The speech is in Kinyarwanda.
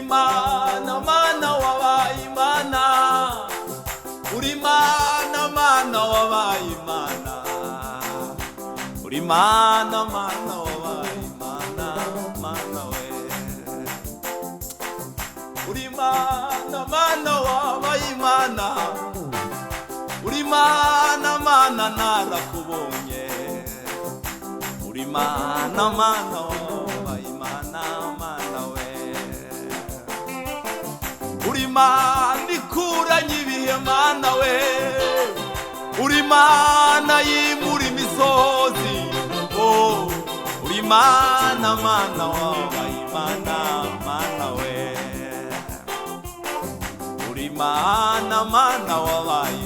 mana mana wabaye imana uri mana mana wabaye imana uri mana mana wabaye imana mana we uri mana mana wabaye imana uri mana mana narakubonye uri mana mana wabaye imana mana we uri mana ikuranye ibihe mana we uri mana yimura imisozi oh uri mana mana wabaye imana mana we uri mana mana wabaye